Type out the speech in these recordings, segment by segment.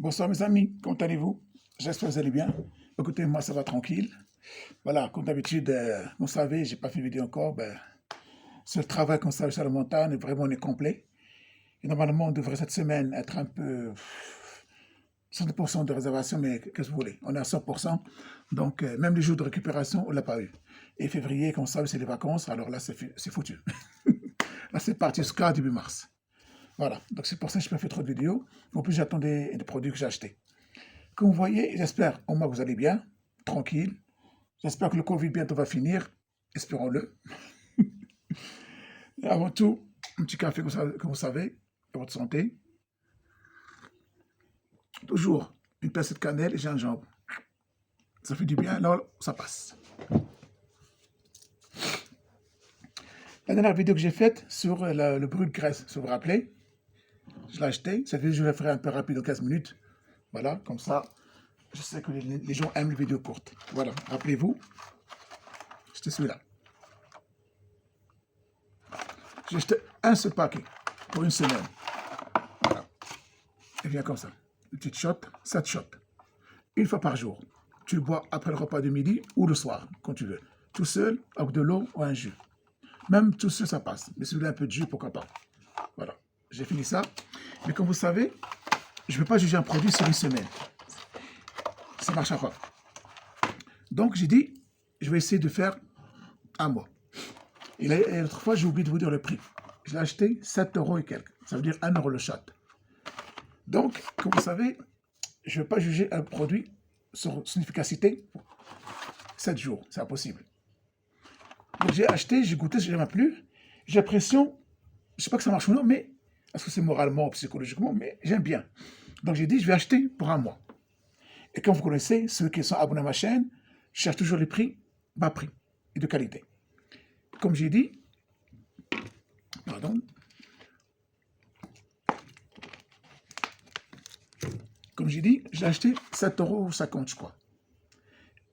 Bonsoir mes amis, comment allez-vous? J'espère que vous allez bien. Écoutez, moi ça va tranquille. Voilà, comme d'habitude, vous savez, j'ai pas fait de vidéo encore. Ce travail qu'on savait sur la montagne, vraiment on est complet. Et normalement, on devrait cette semaine être un peu 100% de réservation, mais qu'est-ce que vous voulez? On est à 100%. Donc, même les jours de récupération, on l'a pas eu. Et février, comme vous savez, c'est les vacances. Alors là, c'est foutu. Là, c'est parti jusqu'à début mars. Voilà, donc c'est pour ça que je n'ai pas fait trop de vidéos. En plus, j'attendais des produits que j'ai achetés. Comme vous voyez, j'espère au moins que vous allez bien, tranquille. J'espère que le Covid bientôt va finir, espérons-le. Et avant tout, un petit café comme vous savez, pour votre santé. Toujours une pincée de cannelle et gingembre. Ça fait du bien, là, ça passe. La dernière vidéo que j'ai faite sur le brûle de graisse, si vous vous rappelez, je l'ai acheté. Cette vidéo, je la ferai un peu rapide en 15 minutes. Voilà, comme ça, je sais que les gens aiment les vidéos courtes. Voilà, rappelez-vous, c'était celui-là. J'ai acheté un seul paquet pour une semaine. Voilà. Et bien comme ça. Une petite shot, 7 shots. Une fois par jour. Tu le bois après le repas de midi ou le soir, quand tu veux. Tout seul, avec de l'eau ou un jus. Même tout seul, ça passe. Mais celui-là, un peu de jus, pourquoi pas. Voilà. J'ai fini ça. Mais comme vous savez, je ne peux pas juger un produit sur une semaine. Ça ne marchera pas. Donc, j'ai dit, je vais essayer de faire un mois. Et l'autre fois, j'ai oublié de vous dire le prix. Je l'ai acheté 7 € et quelques. Ça veut dire 1 € le shot. Donc, comme vous savez, je ne vais pas juger un produit sur son efficacité 7 jours. C'est impossible. Donc, j'ai acheté, j'ai goûté, ça ne m'a plu. J'ai l'impression, je ne sais pas que ça marche ou non, mais est-ce que c'est moralement ou psychologiquement, mais j'aime bien. Donc, j'ai dit, je vais acheter pour un mois. Et comme vous connaissez, ceux qui sont abonnés à ma chaîne, je cherche toujours les prix, bas prix et de qualité. Comme j'ai dit, pardon, comme j'ai dit, j'ai acheté 7,50 €, je crois.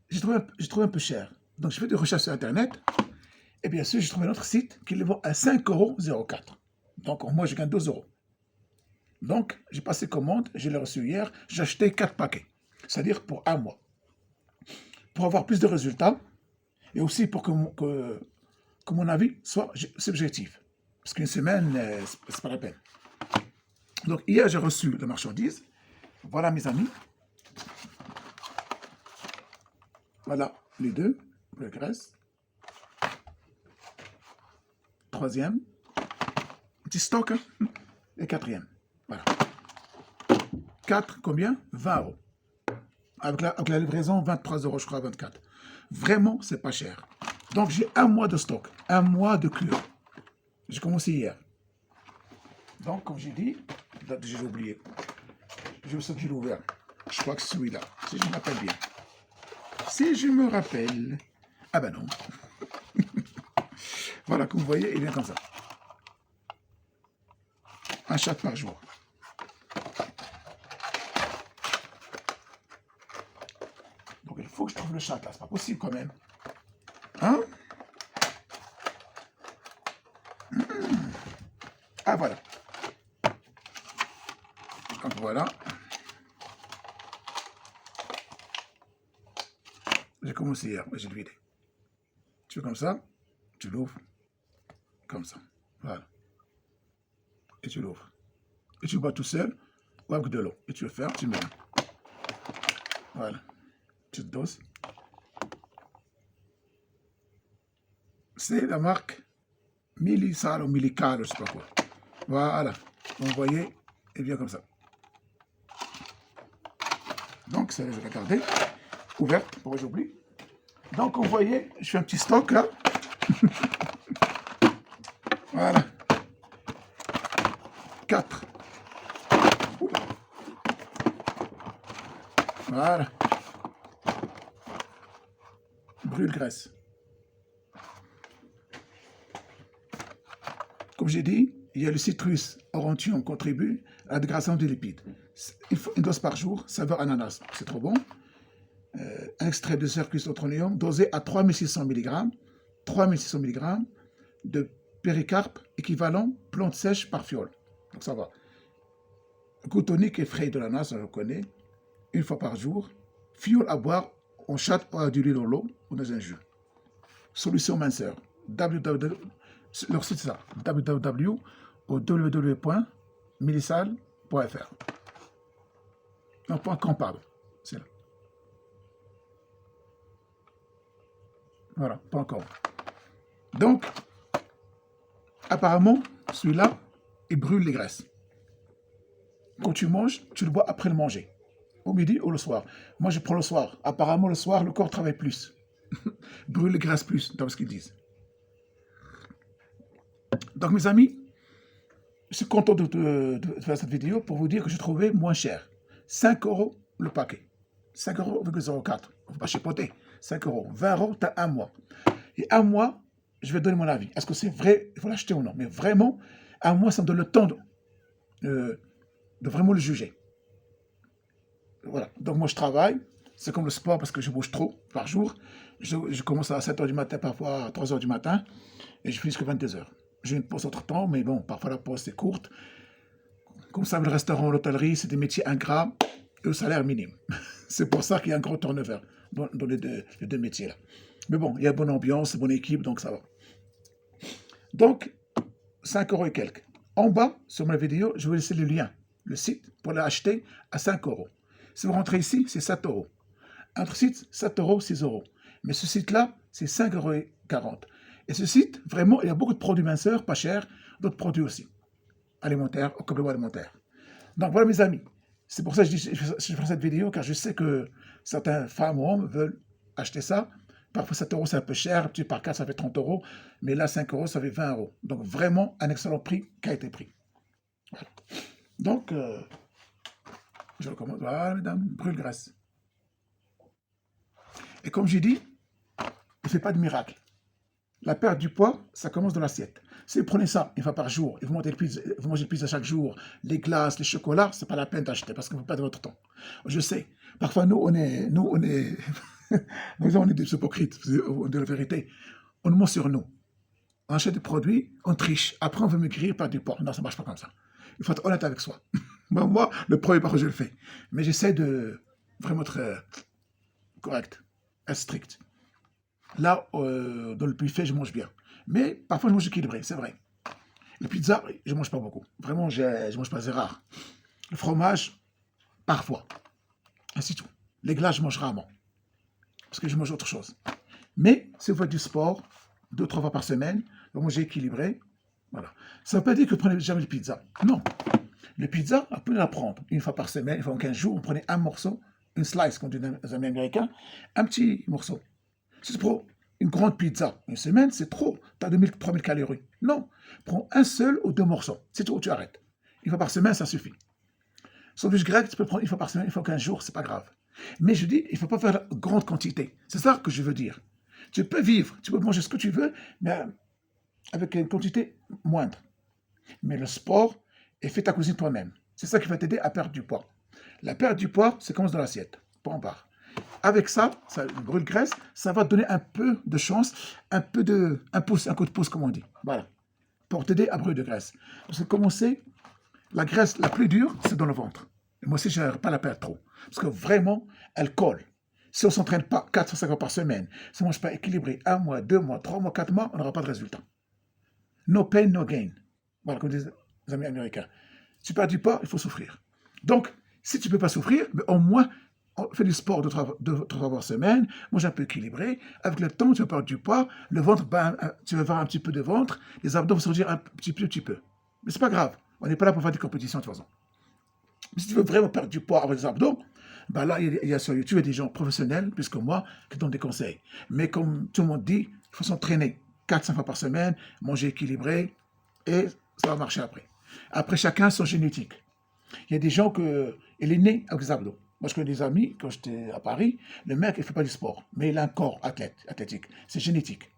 J'ai trouvé un peu cher. Donc, je fais des recherches sur Internet. Et bien sûr, j'ai trouvé un autre site qui le vend à 5,04 €. Donc, moi, je gagne 2 €. Donc, j'ai passé commande, je l'ai reçu hier, j'ai acheté 4 paquets. C'est-à-dire pour un mois. Pour avoir plus de résultats et aussi pour que mon avis soit subjectif. Parce qu'une semaine, c'est pas la peine. Donc, hier, j'ai reçu la marchandise. Voilà, mes amis. Voilà les deux, le graisse. Troisième, petit stock, hein, et quatrième. Voilà. 4, combien? 20 €. Avec la livraison, 23 €, je crois, 24. Vraiment, c'est pas cher. Donc, j'ai un mois de stock, un mois de cure. J'ai commencé hier. Donc, comme j'ai dit, j'ai oublié. Je sais que je l'ai ouvert. Je crois que c'est celui-là, si je me rappelle bien. Si je me rappelle. Ah ben non. Voilà, comme vous voyez, il vient comme ça. Un shot par jour. Donc il faut que je trouve le shot là, c'est pas possible quand même. Hein? Ah voilà. Donc voilà. J'ai commencé hier, mais j'ai le vidé. Tu fais comme ça, tu l'ouvres. Comme ça. Voilà. Et tu l'ouvres. Et tu bois tout seul ou avec de l'eau. Et tu le fermes, tu mets. Voilà. Petite dose. C'est la marque Millisal ou Millical, je sais pas quoi. Voilà. Vous voyez, et bien comme ça. Donc, ça, je vais la garder ouverte, pour que j'oublie. Donc, vous voyez, je fais un petit stock là. Voilà. 4. Voilà. Brûle graisse. Comme j'ai dit, il y a le citrus orantium contribue à la dégradation des lipides. Il faut une dose par jour, saveur ananas, c'est trop bon. Un extrait de Cercus otronium dosé à 3600 mg, 3600 mg de péricarpe équivalent plante sèche par fiole. Donc ça va. Goût tonique et frais de l'ananas, on le connaît, une fois par jour. Fioul à boire en chat ou à diluer dans l'eau ou dans un jus. Solution minceur. Leur site c'est ça, www.milissal.fr. Non, point .com, pardon. C'est là. Voilà, point .com. Donc, apparemment, celui-là, il brûle les graisses. Quand tu manges, tu le bois après le manger. Au midi ou le soir. Moi, je prends le soir. Apparemment, le soir, le corps travaille plus. Brûle les graisses plus, dans ce qu'ils disent. Donc, mes amis, je suis content de faire cette vidéo pour vous dire que j'ai trouvé moins cher. 5 € le paquet. 5,04 €. Il ne faut pas chipoter. 5 €. 20 €, tu as un mois. Et un mois, je vais donner mon avis. Est-ce que c'est vrai? Il faut l'acheter ou non? Mais vraiment, un mois, ça me donne le temps de vraiment le juger. Voilà. Donc moi, je travaille. C'est comme le sport parce que je bouge trop par jour. Je commence à 7 h du matin, parfois à 3 h du matin. Et je finis jusqu'à 22 h. J'ai une pause entre temps, mais bon, parfois la pause, c'est courte. Comme ça, le restaurant, l'hôtellerie, c'est des métiers ingrats et au salaire minime. C'est pour ça qu'il y a un gros turnover dans les deux métiers-là. Mais bon, il y a bonne ambiance, bonne équipe, donc ça va. Donc, 5 € et quelques. En bas, sur ma vidéo, je vais laisser le lien, le site, pour l'acheter à 5 €. Si vous rentrez ici, c'est 7 €. Un autre site, 7 €, 6 €. Mais ce site-là, c'est 5,40 €. Et ce site, vraiment, il y a beaucoup de produits minceurs, pas chers, d'autres produits aussi, alimentaires, compléments alimentaires. Donc voilà mes amis, c'est pour ça que je fais cette vidéo, car je sais que certaines femmes ou hommes veulent acheter ça. Parfois 7 € c'est un peu cher, tu par 4 ça fait 30 €, mais là 5 € ça fait 20 €. Donc vraiment un excellent prix, qualité-prix. Voilà. Donc, je recommande, voilà mesdames, brûle-graisse. Et comme j'ai dit, ne fait pas de miracle. La perte du poids, ça commence dans l'assiette. Si vous prenez ça une fois par jour, et vous mangez le pizza chaque jour, les glaces, les chocolats, c'est pas la peine d'acheter parce que vous perdez votre temps. Je sais. Parfois, nous, on est des hypocrites, de la vérité. On ment sur nous. On achète des produits, on triche. Après, on veut maigrir, perdre du poids. Non, ça marche pas comme ça. Il faut être honnête avec soi. Moi, le premier par je le fais. Mais j'essaie de vraiment être correct, être strict. Là, dans le buffet, je mange bien. Mais parfois, je mange équilibré, c'est vrai. La pizza, je ne mange pas beaucoup. Vraiment, je ne mange pas, c'est rare. Le fromage, parfois. Ainsi tout. Les glaces, je mange rarement. Parce que je mange autre chose. Mais si vous faites du sport, 2-3 fois par semaine, vous mangez équilibré. Voilà. Ça ne veut pas dire que vous prenez jamais de pizza. Non. Le pizza, vous pouvez la prendre une fois par semaine, une fois en 15 jours, vous prenez un morceau, une slice, comme disent les amis américains, un petit morceau. Si tu prends une grande pizza, une semaine, c'est trop. Tu as 2000-3000 calories. Non. Prends un seul ou 2 morceaux. C'est tout, tu arrêtes. Une fois par semaine, ça suffit. Sandwich grec, tu peux prendre une fois par semaine, une fois 15 jours, c'est pas grave. Mais je dis, il ne faut pas faire grande quantité. C'est ça que je veux dire. Tu peux vivre, tu peux manger ce que tu veux, mais avec une quantité moindre. Mais le sport, et fais ta cuisine toi-même. C'est ça qui va t'aider à perdre du poids. La perte du poids, c'est commence dans l'assiette. Pas en barre. Avec ça, ça brûle graisse, ça va te donner un peu de chance, un coup de pouce, comme on dit. Voilà. Pour t'aider à brûler de graisse. Parce que comme on sait, la graisse la plus dure, c'est dans le ventre. Et moi aussi, je n'arrive pas à la perdre trop. Parce que vraiment, elle colle. Si on ne s'entraîne pas 4 ou 5 heures par semaine, si on ne mange pas équilibré 1 mois, 2 mois, 3 mois, 4 mois, on n'aura pas de résultat. No pain, no gain. Voilà, comme disent les amis américains. Si tu perds du poids, il faut souffrir. Donc, si tu ne peux pas souffrir, mais au moins, fais du sport 2 fois par semaine, mange un peu équilibré. Avec le temps, tu vas perdre du poids. Le ventre, tu vas avoir un petit peu de ventre. Les abdos vont sortir un petit peu. Mais c'est pas grave. On n'est pas là pour faire des compétitions de toute façon. Mais si tu veux vraiment perdre du poids avec les abdos, ben là, il y a sur YouTube des gens professionnels, plus que moi, qui donnent des conseils. Mais comme tout le monde dit, il faut s'entraîner 4-5 fois par semaine, manger équilibré, et ça va marcher après. Après, chacun son génétique. Il y a des gens il est né avec des abdos. Moi, je connais des amis, quand j'étais à Paris, le mec, il ne fait pas du sport, mais il a un corps athlétique. C'est génétique.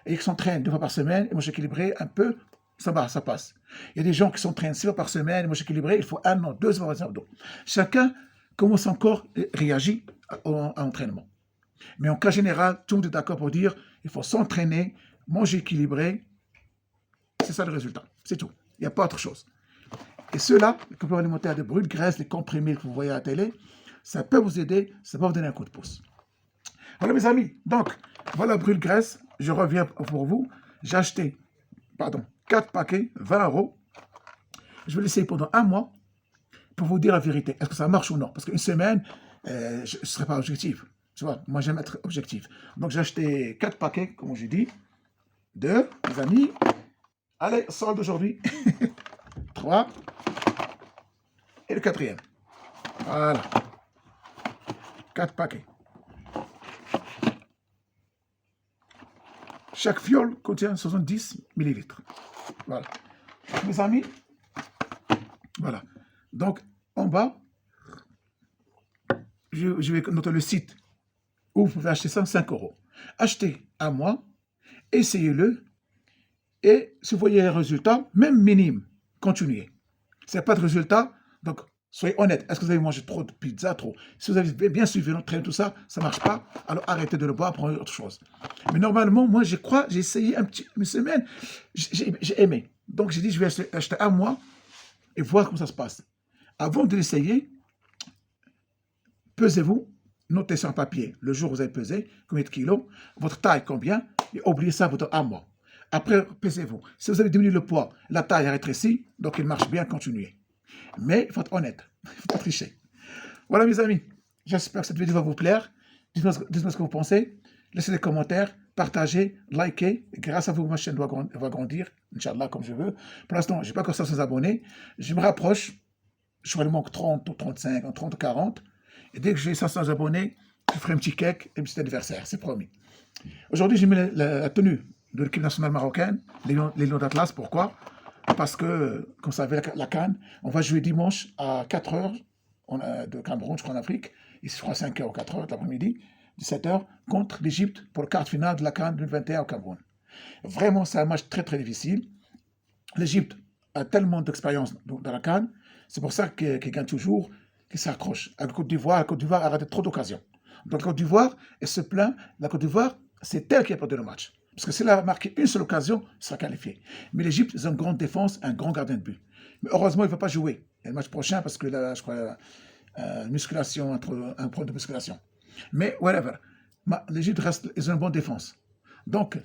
Et il s'entraîne 2 fois par semaine, et mange équilibré un peu, ça va, ça passe. Il y a des gens qui s'entraînent 6 fois par semaine, mange équilibré, il faut 1 an, 2 ans des abdos. Chacun, comment son corps réagit à l'entraînement. Mais en cas général, tout le monde est d'accord pour dire il faut s'entraîner, manger équilibré. C'est ça le résultat. C'est tout. Il n'y a pas autre chose. Et ceux-là, les compléments alimentaires de brûle graisse, les comprimés que vous voyez à la télé, ça peut vous aider, ça peut vous donner un coup de pouce. Voilà mes amis, donc voilà brûle graisse, je reviens pour vous. J'ai acheté, 4 paquets, 20 €. Je vais l'essayer pendant un mois pour vous dire la vérité. Est-ce que ça marche ou non? Parce qu'une semaine, je ne serai pas objectif. Tu vois, moi j'aime être objectif. Donc j'ai acheté 4 paquets, comme j'ai dit. 2, mes amis. Allez, solde aujourd'hui. 3. Et le 4e. Voilà. 4 paquets. Chaque fiole contient 70 ml. Voilà. Mes amis, voilà. Donc, en bas, je vais noter le site où vous pouvez acheter ça 5 €. Achetez un mois, essayez-le, et si vous voyez les résultats, même minimes, continuez. Si n'y a pas de résultat, donc soyez honnête. Est-ce que vous avez mangé trop de pizza, trop? Si vous avez bien suivi notre train, tout ça, ça ne marche pas, alors arrêtez de le boire, prenez autre chose. Mais normalement, moi, j'ai essayé une semaine, j'ai aimé. Donc j'ai dit, je vais acheter un mois et voir comment ça se passe. Avant de l'essayer, pesez-vous, notez sur un papier le jour où vous avez pesé, combien de kilos, votre taille combien, et oubliez ça pendant un mois. Après, pesez-vous. Si vous avez diminué le poids, la taille a rétréci, donc il marche bien, continuez. Mais il faut être honnête, il ne faut pas tricher. Voilà mes amis, j'espère que cette vidéo va vous plaire. Dites-moi ce que vous pensez. Laissez des commentaires, partagez, likez. Grâce à vous, ma chaîne va grandir, Inch'Allah, comme je veux. Pour l'instant, je n'ai pas encore 500 abonnés. Je me rapproche. Je crois qu'il manque 30 ou 35, 30 ou 40. Et dès que j'ai 500 abonnés, je ferai un petit cake et un petit anniversaire, c'est promis. Aujourd'hui, j'ai mis la tenue de l'équipe nationale marocaine, les Lions d'Atlas. Pourquoi? Parce que, comme vous savez, la CAN, on va jouer dimanche à 4 h de Cameroun, je crois, en Afrique. Ici, je crois 5 h ou 4 h de l'après-midi, 17 h, contre l'Égypte pour le quart de finale de la CAN 2021 au Cameroun. Vraiment, c'est un match très, très difficile. L'Égypte a tellement d'expérience dans la CAN, c'est pour ça qu'il gagne toujours, qu'il s'accroche. La Côte d'Ivoire a raté trop d'occasions. Donc la Côte d'Ivoire, elle se plaint, la Côte d'Ivoire, c'est elle qui a perdu le match. Parce que s'il a marqué une seule occasion, il sera qualifié. Mais l'Égypte, ils ont une grande défense, un grand gardien de but. Mais heureusement, il ne va pas jouer. Il y a le match prochain parce que là, je crois, musculation, un problème de musculation. Mais whatever. L'Égypte reste, ils ont une bonne défense. Donc,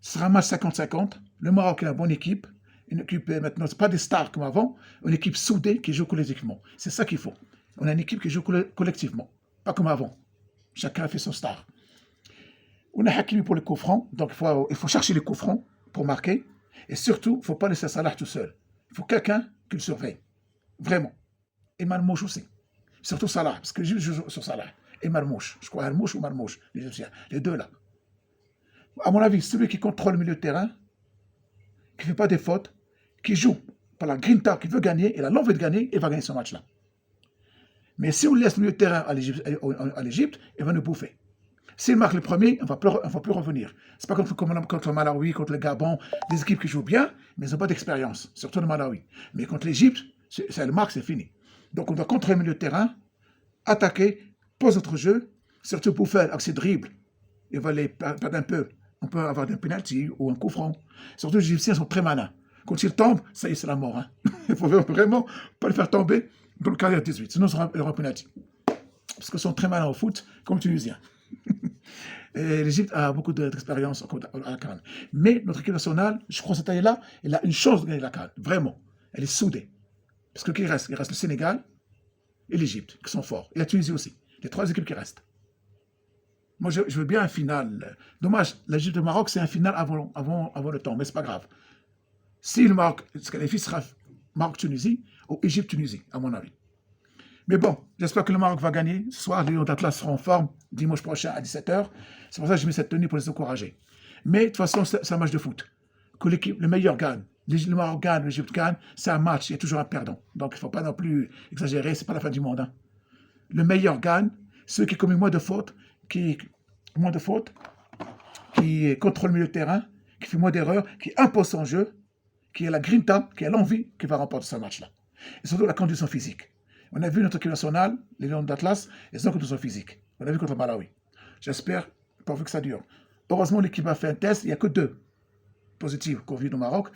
ce sera un match 50-50. Le Maroc est une bonne équipe. Une équipe, maintenant, ce n'est pas des stars comme avant. Une équipe soudée qui joue collectivement. C'est ça qu'il faut. On a une équipe qui joue collectivement. Pas comme avant. Chacun fait son star. On a Hakimi pour les coups francs, donc il faut chercher les coups francs pour marquer. Et surtout, il ne faut pas laisser Salah tout seul. Il faut quelqu'un qui le surveille. Vraiment. Et Marmouche aussi. Surtout Salah, parce que je joue sur Salah. Et Marmouche. Je crois Marmouche ou Marmouche, les deux là. À mon avis, celui qui contrôle le milieu de terrain, qui ne fait pas des fautes, qui joue par la grinta, qui veut gagner, et a l'envie de gagner, il va gagner ce match-là. Mais si on laisse le milieu de terrain à l'Égypte, il va nous bouffer. S'il marque le premier, on ne va plus revenir. Ce n'est pas contre le Malawi, contre le Gabon, des équipes qui jouent bien, mais ils n'ont pas d'expérience, surtout le Malawi. Mais contre l'Égypte, si elle marque, c'est fini. Donc on doit contrôler le milieu de terrain, attaquer, poser notre jeu, surtout pour faire avec ses dribbles. Il va les perdre un peu. On peut avoir un penalty ou un coup franc. Surtout les Égyptiens sont très malins. Quand ils tombent, ça y est, c'est la mort. Hein. Il faut vraiment pas les faire tomber dans le carrière 18, sinon il y aura un penalty. Parce qu'ils sont très malins au foot, comme les Tunisiens. L'Égypte a beaucoup d'expérience à la CAN. Mais notre équipe nationale, je crois cette année-là, elle a une chance de gagner la CAN. Vraiment. Elle est soudée. Parce que qui reste? Il reste le Sénégal et l'Égypte, qui sont forts. Et la Tunisie aussi. Les 3 équipes qui restent. Moi, je veux bien un final. Dommage, l'Égypte et le Maroc, c'est un final avant le temps, mais c'est pas grave. Si le Maroc se qualifie, ce sera Maroc-Tunisie ou Égypte-Tunisie, à mon avis. Mais bon, j'espère que le Maroc va gagner. Ce soir, les Lions d'Atlas seront en forme dimanche prochain à 17 h. C'est pour ça que j'ai mis cette tenue pour les encourager. Mais de toute façon, c'est un match de foot. Que le meilleur gagne. Le Maroc gagne, l'Égypte gagne, c'est un match, il y a toujours un perdant. Donc il ne faut pas non plus exagérer, c'est pas la fin du monde. Hein. Le meilleur gagne, ceux qui commettent moins de fautes, qui contrôlent le milieu de terrain, qui fait moins d'erreurs, qui impose son jeu, qui a la grinta, qui a l'envie, qui va remporter ce match-là. Et surtout la condition physique. On a vu notre équipe nationale, les Lions d'Atlas, ils ont une condition physique. On a vu contre le Malawi. J'espère, pourvu que ça dure. Heureusement, l'équipe a fait un test, il n'y a que 2 positifs Covid au Maroc.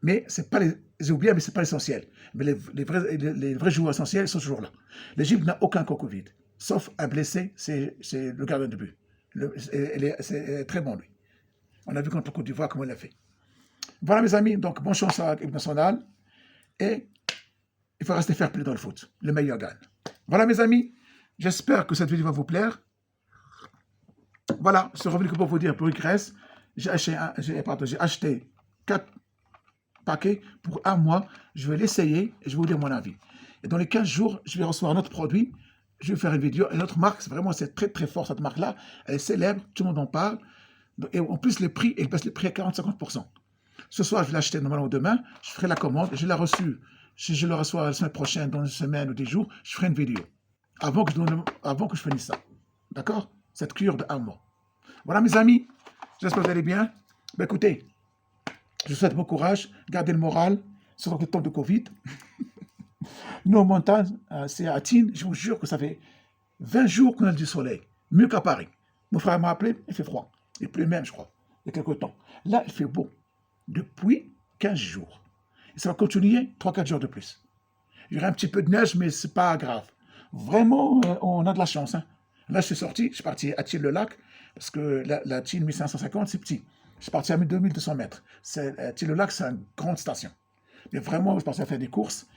Mais c'est pas les... J'ai oublié, mais ce n'est pas l'essentiel. Mais les vrais joueurs essentiels sont toujours là. L'Égypte n'a aucun cas Covid. Sauf un blessé, c'est le gardien de but. C'est très bon, lui. On a vu contre la Côte d'Ivoire comment il a fait. Voilà, mes amis. Donc, bonne chance à l'équipe nationale. Et il faut rester fair play dans le foot. Le meilleur gagne. Voilà, mes amis. J'espère que cette vidéo va vous plaire. Voilà, c'est revenu que pour vous dire, pour Grèce, j'ai acheté 4 paquets pour un mois. Je vais l'essayer et je vais vous dire mon avis. Et dans les 15 jours, je vais recevoir un autre produit. Je vais faire une vidéo. Et notre marque, c'est très très fort, cette marque-là. Elle est célèbre, tout le monde en parle. Et en plus, le prix, elle baisse le prix à 40-50%. Ce soir, je vais l'acheter normalement demain. Je ferai la commande. Je l'ai reçue. Si je le reçois la semaine prochaine, dans une semaine ou 10 jours, je ferai une vidéo. Avant que je finisse ça. D'accord? Cette cure de un mois. Voilà, mes amis. J'espère que vous allez bien. Ben, écoutez, je vous souhaite bon courage. Gardez le moral. Surtout le temps de Covid. Nous, en montagne, c'est à Tignes. Je vous jure que ça fait 20 jours qu'on a du soleil. Mieux qu'à Paris. Mon frère m'a appelé. Il fait froid. Il pleut même, je crois. Il y a quelques temps. Là, il fait beau. Depuis 15 jours. Et ça va continuer 3-4 jours de plus. Il y aura un petit peu de neige, mais ce n'est pas grave. Vraiment, on a de la chance. Hein. Là, je suis parti à Thiel-le-Lac, parce que la Thiel 1550, c'est petit. Je suis parti à 2200 mètres. Thiel-le-Lac, c'est une grande station. Mais vraiment, je suis parti à faire des courses.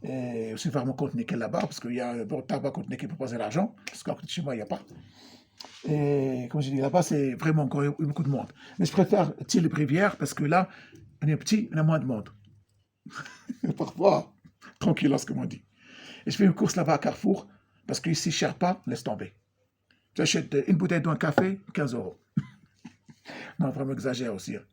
Et aussi faire mon compte nickel là-bas, parce qu'il y a un tabac compte nickel pour poser l'argent, parce qu'à côté de chez moi, il n'y a pas. Et comme je dis, là-bas, c'est vraiment encore beaucoup de monde. Mais je préfère Thiel-le-Brivière, parce que là, on est petit, on a moins de monde. Parfois, tranquille, comme on dit. Et je fais une course là-bas à Carrefour, parce qu'ici, cher pas, laisse tomber. J'achète une bouteille d'un café, 15 €. Non, vraiment exagère aussi. Hein.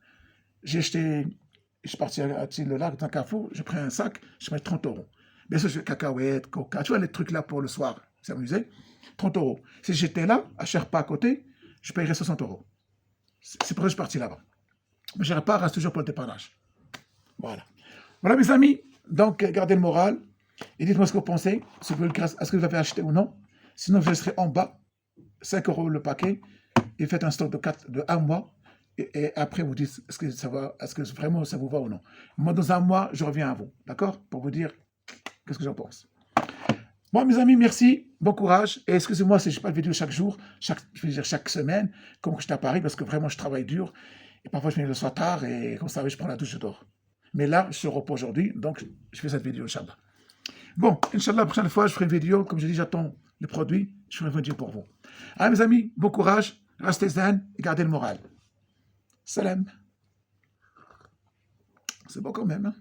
Je suis parti à Thiel-le-Lac, dans Carrefour, je prends un sac, je mets 30 €. Bien sûr, je fais cacahuètes, coca, tu vois les trucs là pour le soir, s'amuser. 30 €. Si j'étais là, à Sherpa à côté, je paierais 60 €. C'est pour ça que je suis parti là-bas. Mais Sherpa reste toujours pour le dépannage. Voilà. Voilà, mes amis. Donc, gardez le moral. Et dites-moi ce que vous pensez. Est-ce que vous avez acheté ou non? Sinon, je laisserai en bas 5 € le paquet. Et faites un stock de 1 mois. Et après, vous dites est-ce que vraiment ça vous va ou non. Moi, dans 1 mois, je reviens à vous. D'accord? Pour vous dire qu'est-ce que j'en pense. Bon, mes amis, merci. Bon courage. Et excusez-moi si je n'ai pas de vidéo chaque jour, je veux dire chaque semaine, comme que j'étais à Paris, parce que vraiment, je travaille dur. Et parfois, je viens le soir tard et comme ça, je prends la douche, je dors. Mais là, je suis au repos aujourd'hui, donc je fais cette vidéo, Inch'Allah. Bon, Inch'Allah, la prochaine fois, je ferai une vidéo. Comme je dis, j'attends les produits. Je ferai une vidéo pour vous. Allez, mes amis, bon courage. Restez zen et gardez le moral. Salam. C'est bon quand même, hein?